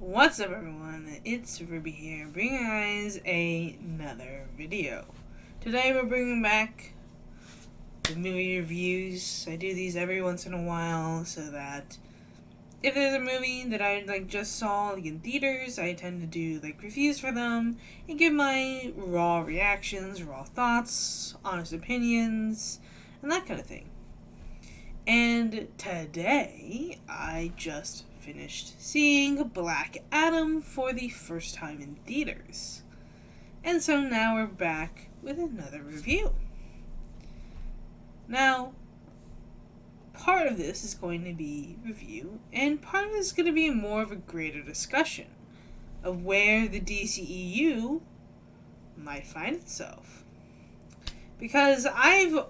What's up everyone, it's Ruby here, bringing you guys another video. Today we're bringing back the movie reviews. I do these every once in a while so that if there's a movie that I just saw in theaters, I tend to do reviews for them and give my raw reactions, raw thoughts, honest opinions, and that kind of thing. And today I just finished seeing Black Adam for the first time in theaters. And so now we're back with another review. Now, part of this is going to be review, and part of this is going to be more of a greater discussion of where the DCEU might find itself. Because I've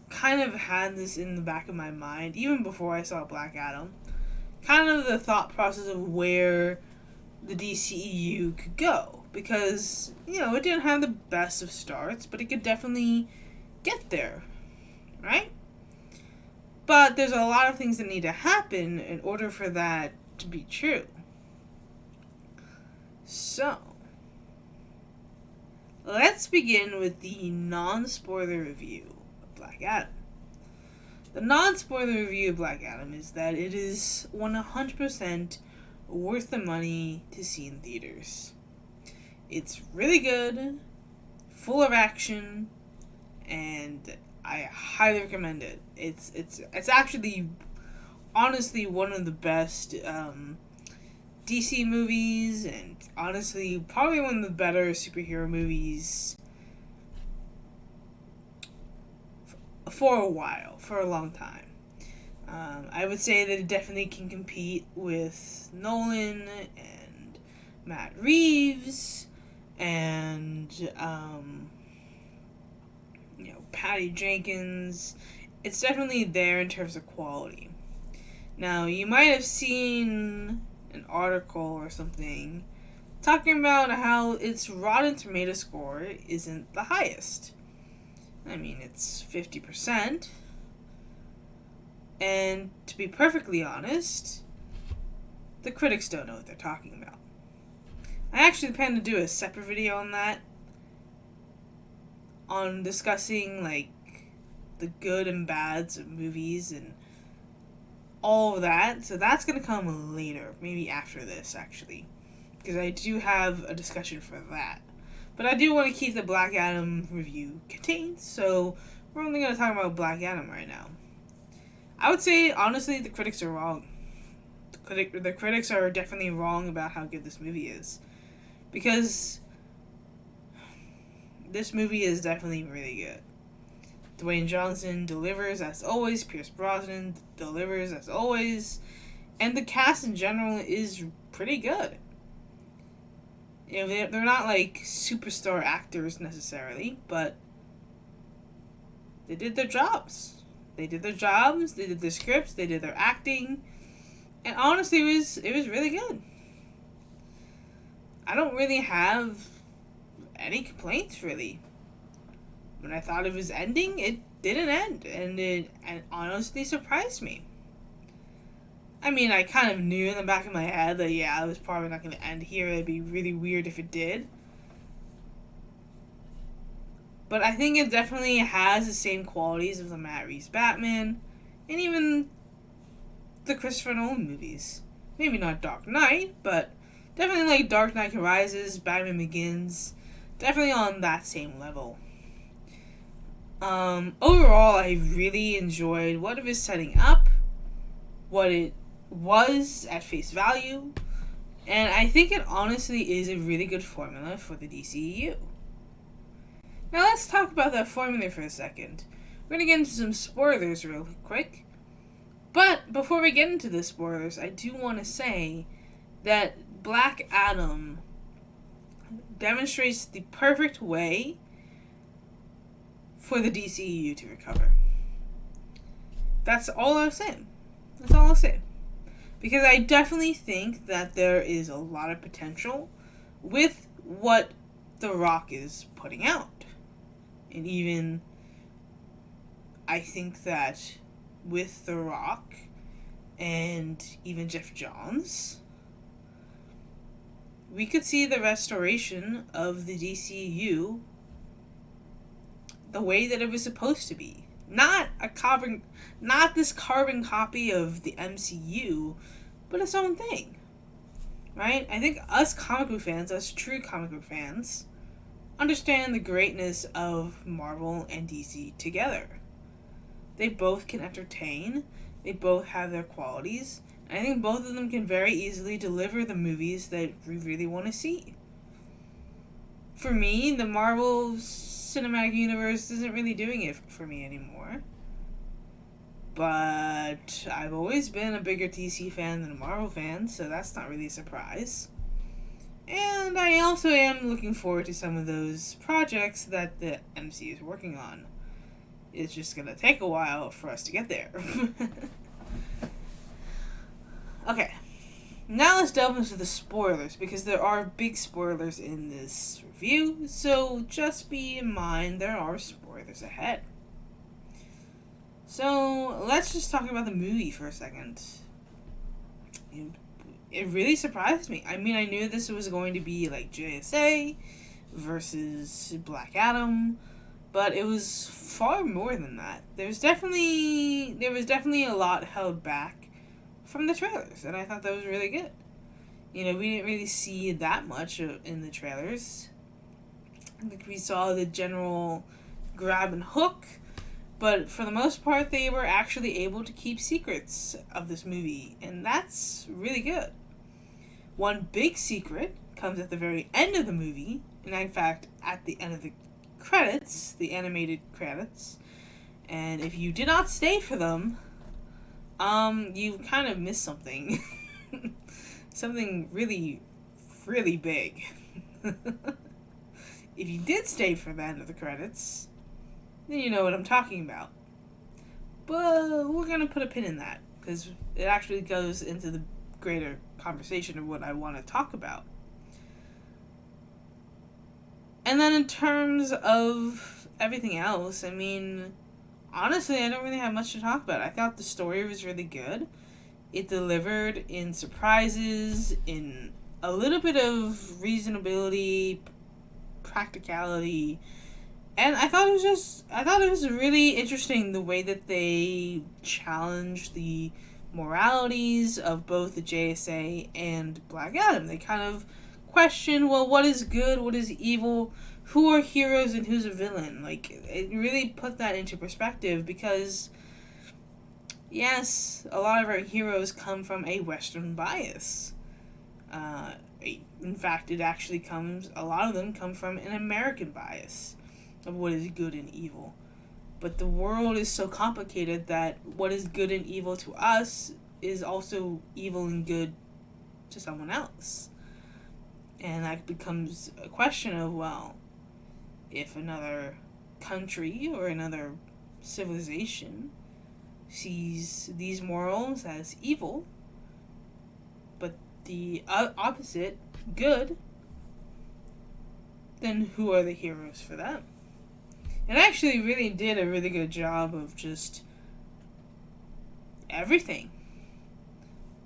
kind of had this in the back of my mind, even before I saw Black Adam, kind of the thought process of where the DCEU could go. Because, it didn't have the best of starts, but it could definitely get there, right? But there's a lot of things that need to happen in order for that to be true. So, let's begin with the non-spoiler review of Black Adam. The non-spoiler review of Black Adam is that it is 100% worth the money to see in theaters. It's really good, full of action, and I highly recommend it. It's actually, honestly, one of the best DC movies, and honestly, probably one of the better superhero movies for a long time. I would say that it definitely can compete with Nolan and Matt Reeves and Patty Jenkins. It's definitely there in terms of quality. Now, you might have seen an article or something talking about how its Rotten Tomato score isn't the highest. I mean, it's 50%. And to be perfectly honest, the critics don't know what they're talking about. I actually plan to do a separate video on that, on discussing the good and bads of movies and all of that. So that's going to come later, maybe after this actually, because I do have a discussion for that. But I do want to keep the Black Adam review contained, so we're only going to talk about Black Adam right now. I would say, honestly, the critics are wrong. The critics are definitely wrong about how good this movie is. Because this movie is definitely really good. Dwayne Johnson delivers as always. Pierce Brosnan delivers as always. And the cast in general is pretty good. They're not superstar actors necessarily, but they did their jobs. They did their scripts, they did their acting, and honestly, it was really good. I don't really have any complaints, really. When I thought it was ending, it didn't end, and it honestly surprised me. I mean, I kind of knew in the back of my head that, it was probably not going to end here. It'd be really weird if it did. But I think it definitely has the same qualities of the Matt Reeves Batman, and even the Christopher Nolan movies. Maybe not Dark Knight, but definitely Dark Knight Rises, Batman Begins. Definitely on that same level. Overall, I really enjoyed what it was setting up, what it was at face value, and I think it honestly is a really good formula for the DCEU. Now let's talk about that formula for a second. We're going to get into some spoilers real quick, but before we get into the spoilers, I do want to say that Black Adam demonstrates the perfect way for the DCEU to recover. That's all I'm saying. Because I definitely think that there is a lot of potential with what The Rock is putting out. And even, I think that with The Rock and even Jeff Johns, we could see the restoration of the DCEU the way that it was supposed to be. Not this carbon copy of the MCU, but its own thing. Right? I think us comic book fans, us true comic book fans, understand the greatness of Marvel and DC together. They both can entertain, they both have their qualities, and I think both of them can very easily deliver the movies that we really want to see. For me, the Marvel Cinematic Universe isn't really doing it for me anymore. But I've always been a bigger DC fan than a Marvel fan, so that's not really a surprise. And I also am looking forward to some of those projects that the MCU is working on. It's just gonna take a while for us to get there. Okay, now let's delve into the spoilers, because there are big spoilers in this review, so just be in mind there are spoilers ahead. So, let's just talk about the movie for a second. It really surprised me. I mean, I knew this was going to be like JSA versus Black Adam, but it was far more than that. There was definitely a lot held back from the trailers, and I thought that was really good. You know, we didn't really see that much in the trailers. I think we saw the general grab and hook, but for the most part, they were actually able to keep secrets of this movie, and that's really good. One big secret comes at the very end of the movie, and in fact, at the end of the credits, the animated credits, and if you did not stay for them, you kind of missed something. Something really, really big. If you did stay for the end of the credits, then you know what I'm talking about. But we're going to put a pin in that, because it actually goes into the greater conversation of what I want to talk about. And then in terms of everything else, I mean, honestly, I don't really have much to talk about. I thought the story was really good. It delivered in surprises, in a little bit of reasonability, practicality, and I thought it was really interesting the way that they challenged the moralities of both the JSA and Black Adam. They kind of question, well, what is good, what is evil, who are heroes and who's a villain. Like, it really put that into perspective, because yes, a lot of our heroes come from a Western bias. In fact, a lot of them come from an American bias of what is good and evil. But the world is so complicated that what is good and evil to us is also evil and good to someone else. And that becomes a question of, well, if another country or another civilization sees these morals as evil, but the opposite, good, then who are the heroes for that? And I actually really did a really good job of just everything.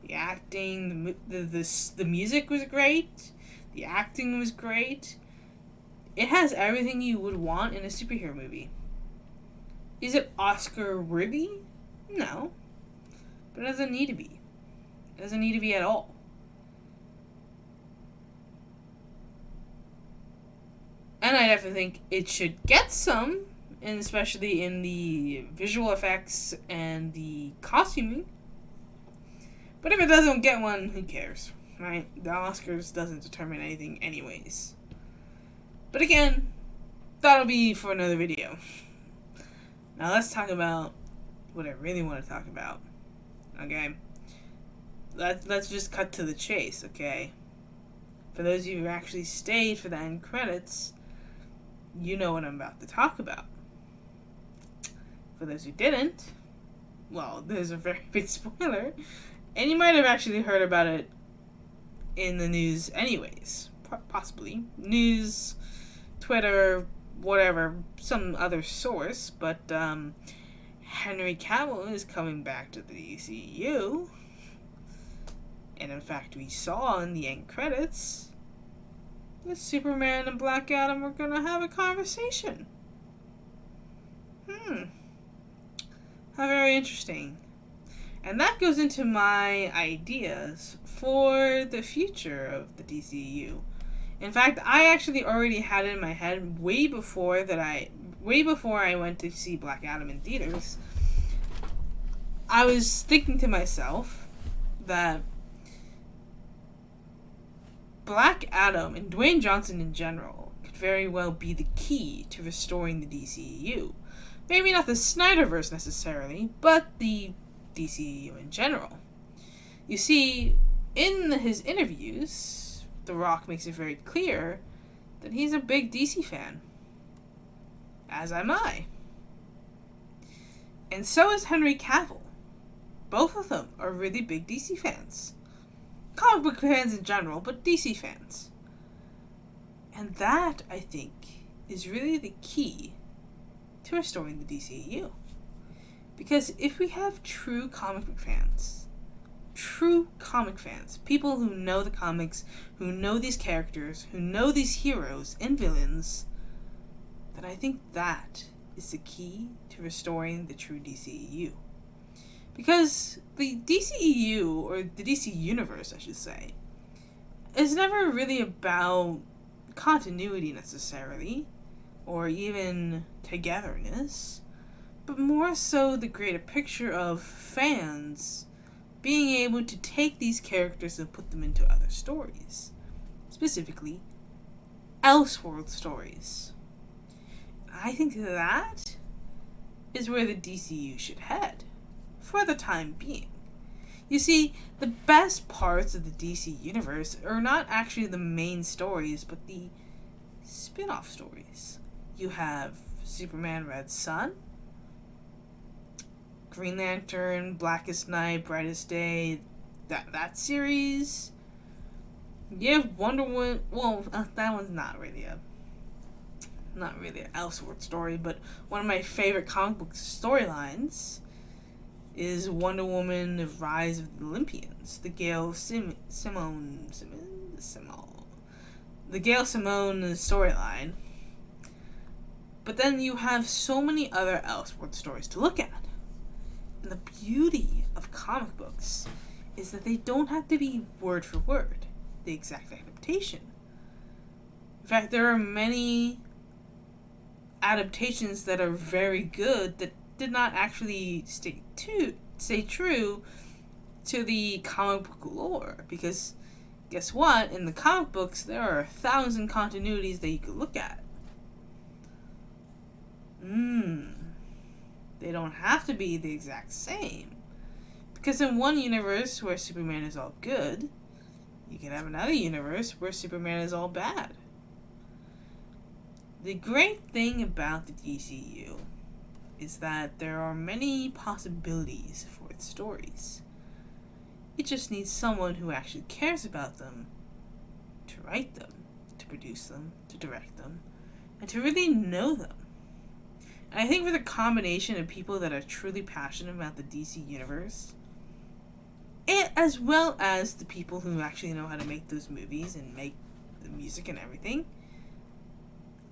The acting, the music was great. The acting was great. It has everything you would want in a superhero movie. Is it Oscar worthy? No. But it doesn't need to be. It doesn't need to be at all. And I definitely think it should get some, and especially in the visual effects and the costuming. But if it doesn't get one, who cares, right? The Oscars doesn't determine anything anyways. But again, that'll be for another video. Now let's talk about what I really want to talk about, okay? Let's just cut to the chase, okay? For those of you who actually stayed for the end credits, you know what I'm about to talk about. For those who didn't, well, there's a very big spoiler, and you might have actually heard about it in the news anyways. Possibly. News, Twitter, whatever, some other source, but Henry Cavill is coming back to the DCEU, and in fact we saw in the end credits that Superman and Black Adam are gonna have a conversation. How very interesting. And that goes into my ideas for the future of the DCEU. In fact, I actually already had it in my head way before I went to see Black Adam in theaters. I was thinking to myself that Black Adam and Dwayne Johnson in general could very well be the key to restoring the DCEU. Maybe not the Snyderverse necessarily, but the DCEU in general. You see, in his interviews, The Rock makes it very clear that he's a big DC fan. As am I. And so is Henry Cavill. Both of them are really big DC fans. Comic book fans in general, but DC fans. And that, I think, is really the key to restoring the DCEU. Because if we have true comic book fans, people who know the comics, who know these characters, who know these heroes and villains, then I think that is the key to restoring the true DCEU. Because the DCEU, or the DC Universe, I should say, is never really about continuity necessarily, or even togetherness, but more so the greater picture of fans being able to take these characters and put them into other stories, specifically Elseworld stories. I think that is where the DCU should head, for the time being. You see, the best parts of the DC universe are not actually the main stories, but the spin-off stories. You have Superman Red Sun, Green Lantern, Blackest Night, Brightest Day, that series. You have Wonder Woman. Well, that one's not really an Elseworld story, but one of my favorite comic book storylines is Wonder Woman: The Rise of the Olympians, the Gail Simone storyline. But then you have so many other Elseworld stories to look at. And the beauty of comic books is that they don't have to be word for word, the exact adaptation. In fact, there are many adaptations that are very good that did not actually stay true to the comic book lore, because guess what? In the comic books, there are 1,000 continuities that you could look at. They don't have to be the exact same, because in one universe where Superman is all good, you can have another universe where Superman is all bad. The great thing about the DCU is that there are many possibilities for its stories. It just needs someone who actually cares about them to write them, to produce them, to direct them, and to really know them. And I think with a combination of people that are truly passionate about the DC universe, as well as the people who actually know how to make those movies and make the music and everything,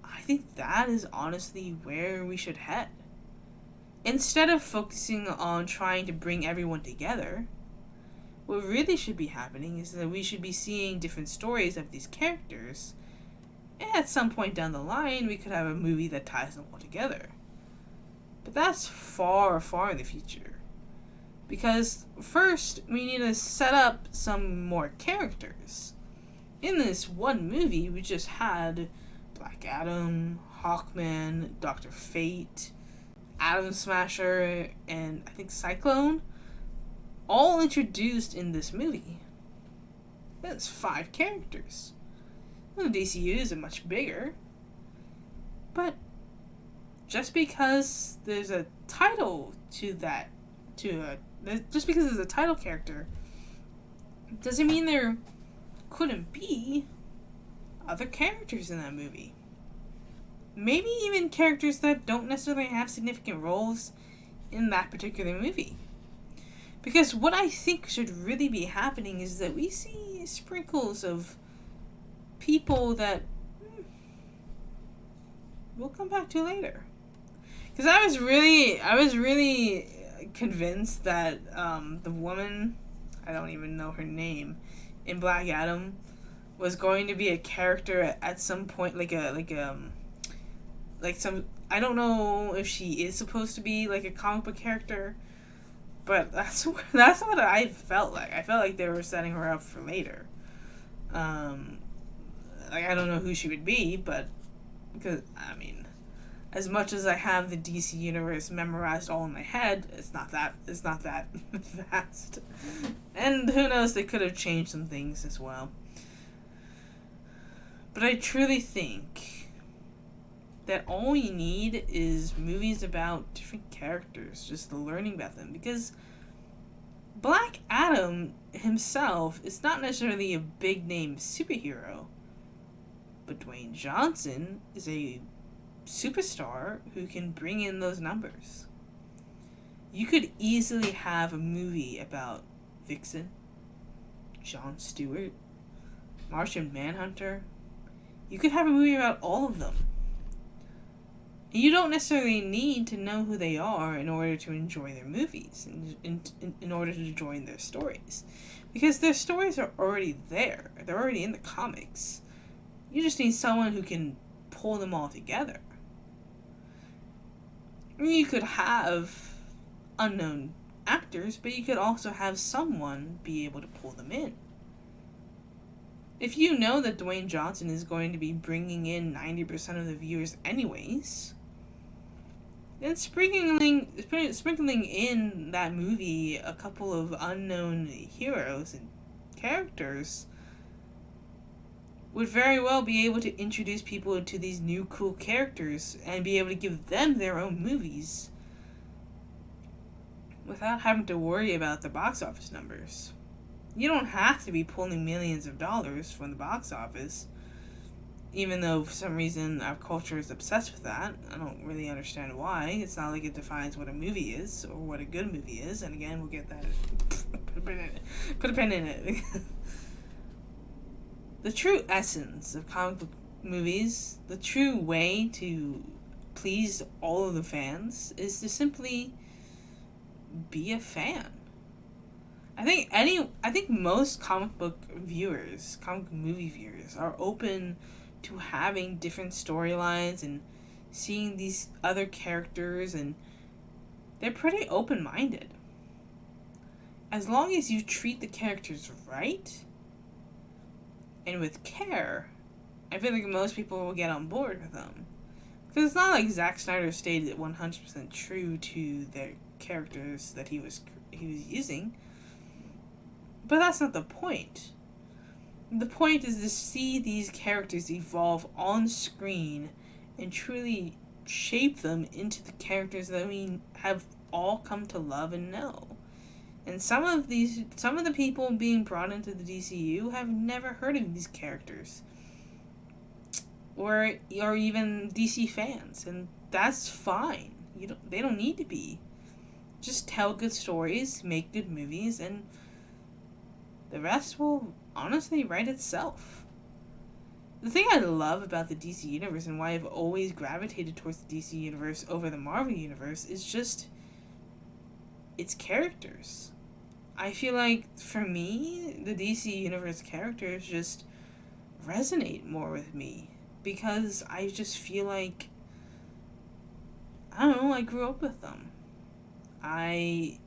I think that is honestly where we should head. Instead of focusing on trying to bring everyone together, what really should be happening is that we should be seeing different stories of these characters, and at some point down the line, we could have a movie that ties them all together. But that's far, far in the future. Because first, we need to set up some more characters. In this one movie, we just had Black Adam, Hawkman, Dr. Fate, Atom Smasher, and I think Cyclone, all introduced in this movie. That's 5 characters. Well, the DCUs are much bigger, but just because there's a title just because there's a title character, doesn't mean there couldn't be other characters in that movie. Maybe even characters that don't necessarily have significant roles in that particular movie. Because what I think should really be happening is that we see sprinkles of people that we'll come back to later. Because I was really convinced that the woman, I don't even know her name, in Black Adam was going to be a character at some point, like some, I don't know if she is supposed to be like a comic book character, but that's what I felt like. I felt like they were setting her up for later. Like, I don't know who she would be, but because, I mean, as much as I have the DC universe memorized all in my head, it's not that fast. And who knows, they could have changed some things as well. But I truly think that all you need is movies about different characters, just learning about them. Because Black Adam himself is not necessarily a big name superhero, but Dwayne Johnson is a superstar who can bring in those numbers. You could easily have a movie about Vixen, Jon Stewart, Martian Manhunter. You could have a movie about all of them. And you don't necessarily need to know who they are in order to enjoy their movies, in order to join their stories. Because their stories are already there. They're already in the comics. You just need someone who can pull them all together. I mean, you could have unknown actors, but you could also have someone be able to pull them in. If you know that Dwayne Johnson is going to be bringing in 90% of the viewers anyways, then sprinkling in that movie a couple of unknown heroes and characters would very well be able to introduce people to these new cool characters and be able to give them their own movies without having to worry about the box office numbers. You don't have to be pulling millions of dollars from the box office, even though for some reason our culture is obsessed with that. I don't really understand why. It's not like it defines what a movie is or what a good movie is, and again, we'll get that. Put a pin in it. The true essence of comic book movies, the true way to please all of the fans, is to simply be a fan. I think most comic book movie viewers are open to having different storylines and seeing these other characters, and they're pretty open-minded. As long as you treat the characters right and with care, I feel like most people will get on board with them. Because it's not like Zack Snyder stayed 100% true to their characters that he was using. But that's not the point. The point is to see these characters evolve on screen and truly shape them into the characters that we have all come to love and know. And some of the people being brought into the DCEU have never heard of these characters, or even DC fans, and that's fine. They don't need to be. Just tell good stories, make good movies, and the rest will honestly write itself. The thing I love about the DC universe and why I've always gravitated towards the DC universe over the Marvel universe is just its characters. I feel like, for me, the DC universe characters just resonate more with me because I just feel like, I don't know, I grew up with them. I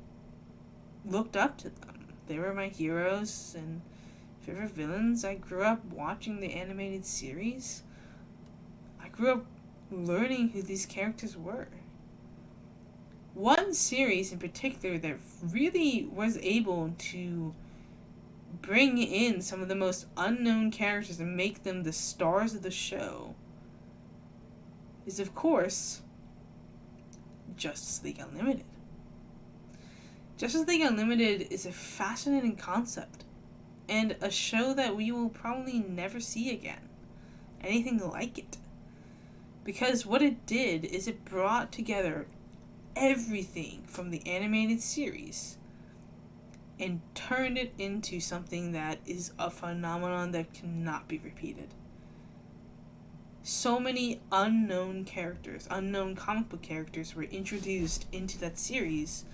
looked up to them. They were my heroes and favorite villains. I grew up watching the animated series. I grew up learning who these characters were. One series in particular that really was able to bring in some of the most unknown characters and make them the stars of the show is, of course, Justice League Unlimited. Justice League Unlimited is a fascinating concept and a show that we will probably never see again. Anything like it. Because what it did is it brought together everything from the animated series and turned it into something that is a phenomenon that cannot be repeated. so many unknown characters, unknown comic book characters were introduced into that series.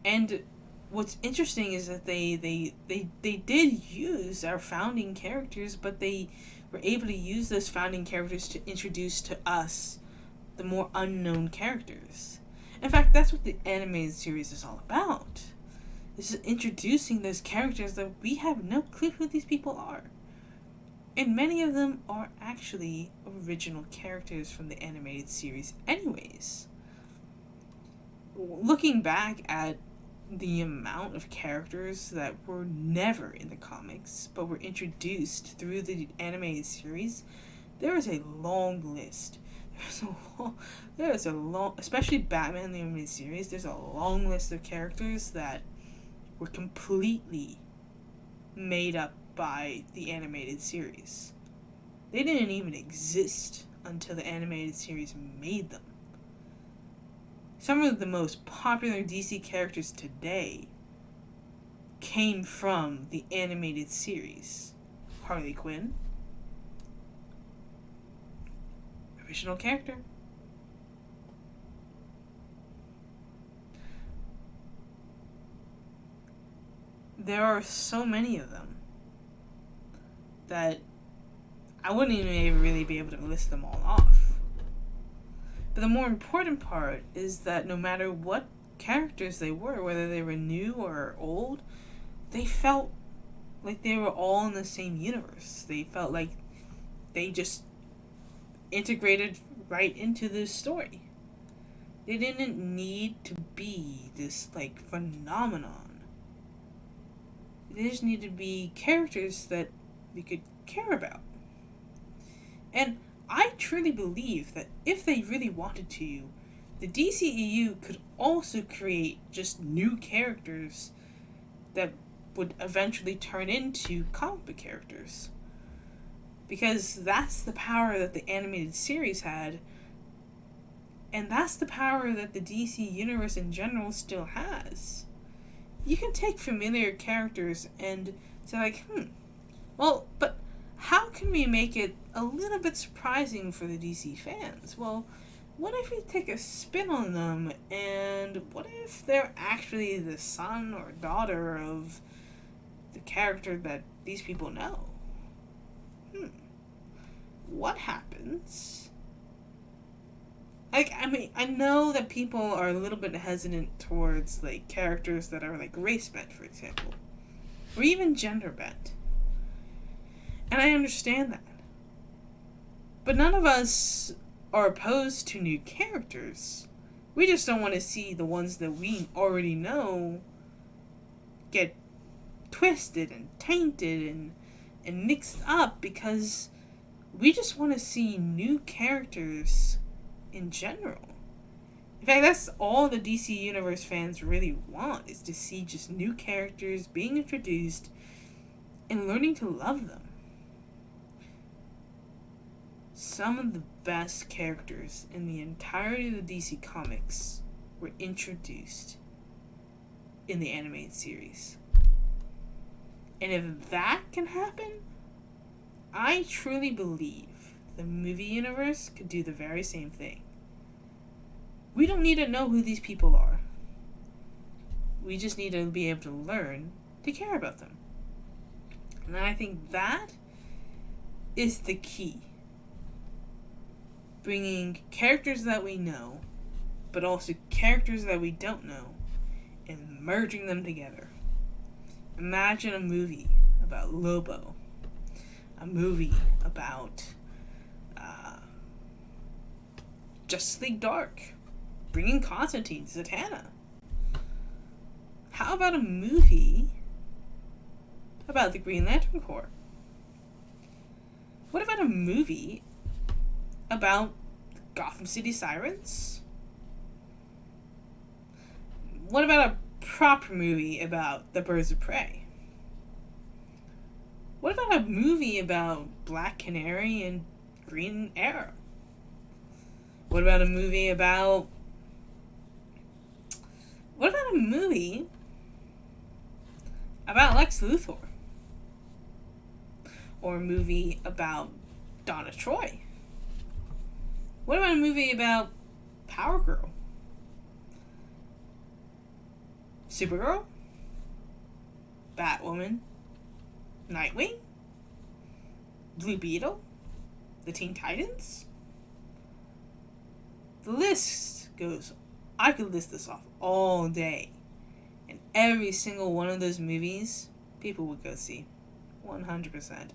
And what's interesting is that they did use our founding characters, but they were able to use those founding characters to introduce to us the more unknown characters. In fact, that's what the animated series is all about. This is introducing those characters that we have no clue who these people are. And many of them are actually original characters from the animated series anyways. Looking back at the amount of characters that were never in the comics but were introduced through the animated series, there is a long list. There's a long, especially Batman the animated series, there's a long list of characters that were completely made up by the animated series. They didn't even exist until the animated series made them. Some of the most popular DC characters today came from the animated series. Harley Quinn, original character. There are so many of them that I wouldn't even really be able to list them all off. But the more important part is that no matter what characters they were, whether they were new or old, they felt like they were all in the same universe. They felt like they just integrated right into this story. They didn't need to be this like phenomenon. They just need to be characters that we could care about. And I truly believe that if they really wanted to, the DCEU could also create just new characters that would eventually turn into comic book characters. Because that's the power that the animated series had, and that's the power that the DC universe in general still has. You can take familiar characters and say like, well, but how can we make it a little bit surprising for the DC fans? Well, what if we take a spin on them, and what if they're actually the son or daughter of the character that these people know? What happens? Like, I mean, I know that people are a little bit hesitant towards, like, characters that are, like, race-bent, for example. Or even gender-bent. And I understand that. But none of us are opposed to new characters. We just don't want to see the ones that we already know get twisted and tainted and mixed up, because we just want to see new characters in general. In fact, that's all the DC Universe fans really want, is to see just new characters being introduced and learning to love them. Some of the best characters in the entirety of the DC comics were introduced in the animated series. And if that can happen, I truly believe the movie universe could do the very same thing. We don't need to know who these people are. We just need to be able to learn to care about them. And I think that is the key. Bringing characters that we know, but also characters that we don't know, and merging them together. Imagine a movie about Lobo. A movie about Justice League Dark, bringing Constantine to Zatanna. How about a movie about the Green Lantern Corps? What about a movie about Gotham City Sirens? What about a proper movie about the Birds of Prey? What about a movie about Black Canary and Green Arrow? What about a movie about... What about a movie about Lex Luthor? Or a movie about Donna Troy? What about a movie about Power Girl? Supergirl? Batwoman? Nightwing? Blue Beetle? The Teen Titans? The list goes. I could list this off all day. And every single one of those movies, people would go see. 100%.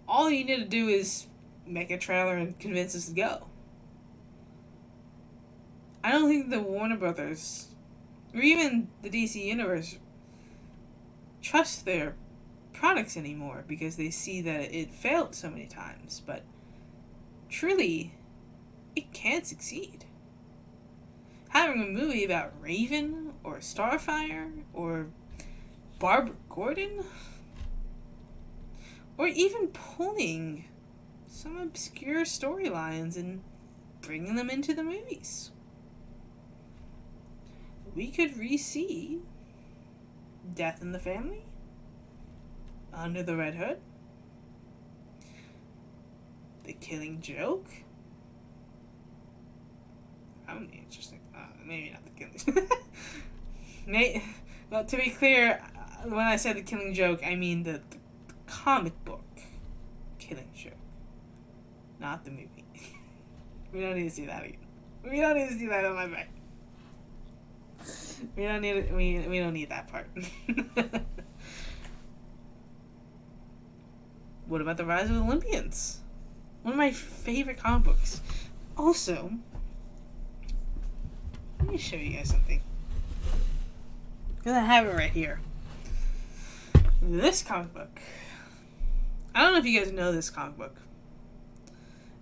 All you need to do is make a trailer and convince us to go. I don't think the Warner Brothers, or even the DC Universe, trust their products anymore because they see that it failed so many times. But truly, it can succeed. Having a movie about Raven or Starfire or Barbara Gordon, or even pulling some obscure storylines and bringing them into the movies. We could re-see Death in the Family, Under the Red Hood, The Killing Joke. That would be interesting. Maybe not The Killing. Well, to be clear, when I said The Killing Joke, I mean the comic book Killing Joke, not the movie. We don't need to see that again. We don't need to see that on my back. We don't need it. We don't need that part. What about The Rise of the Olympians? One of my favorite comic books. Also, let me show you guys something. Because I have it right here. This comic book. I don't know if you guys know this comic book.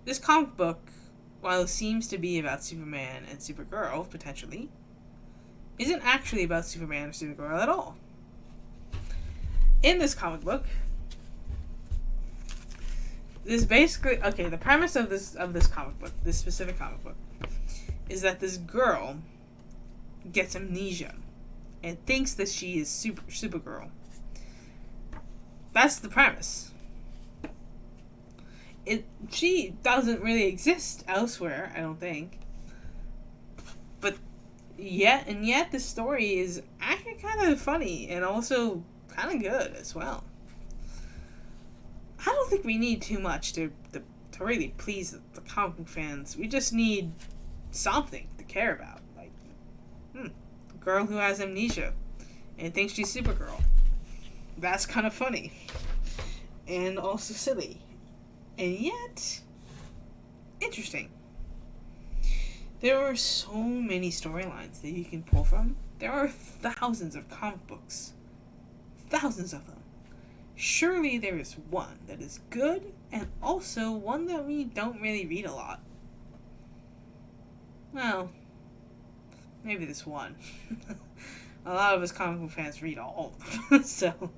This comic book, while it seems to be about Superman and Supergirl, potentially, isn't actually about Superman or Supergirl at all. In this comic book, this basically, okay, the premise of this comic book, this specific comic book, is that this girl gets amnesia and thinks that she is Supergirl. That's the premise. She doesn't really exist elsewhere, I don't think. But yet the story is actually kind of funny and also kind of good as well. I don't think we need too much to really please the comic book fans. We just need something to care about. Like, a girl who has amnesia and thinks she's Supergirl. That's kind of funny. And also silly. And yet, interesting. There are so many storylines that you can pull from. There are thousands of comic books. Thousands of them. Surely there is one that is good, and also one that we don't really read a lot. Well, maybe this one. A lot of us comic book fans read all of them, so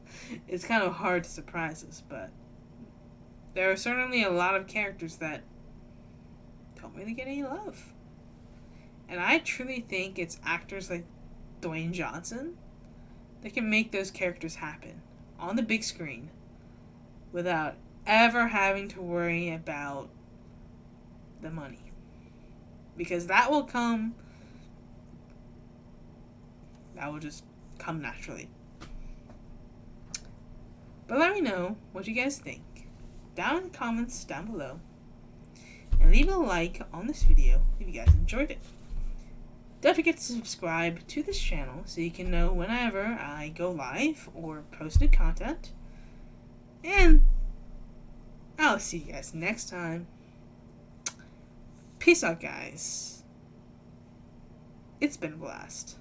it's kind of hard to surprise us, but there are certainly a lot of characters that don't really get any love. And I truly think it's actors like Dwayne Johnson that can make those characters happen on the big screen without ever having to worry about the money. Because that will come, that will just come naturally. But let me know what you guys think down in the comments down below. And leave a like on this video if you guys enjoyed it. Don't forget to subscribe to this channel so you can know whenever I go live or post new content. And I'll see you guys next time. Peace out, guys. It's been a blast.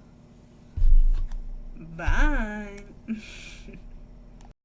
Bye.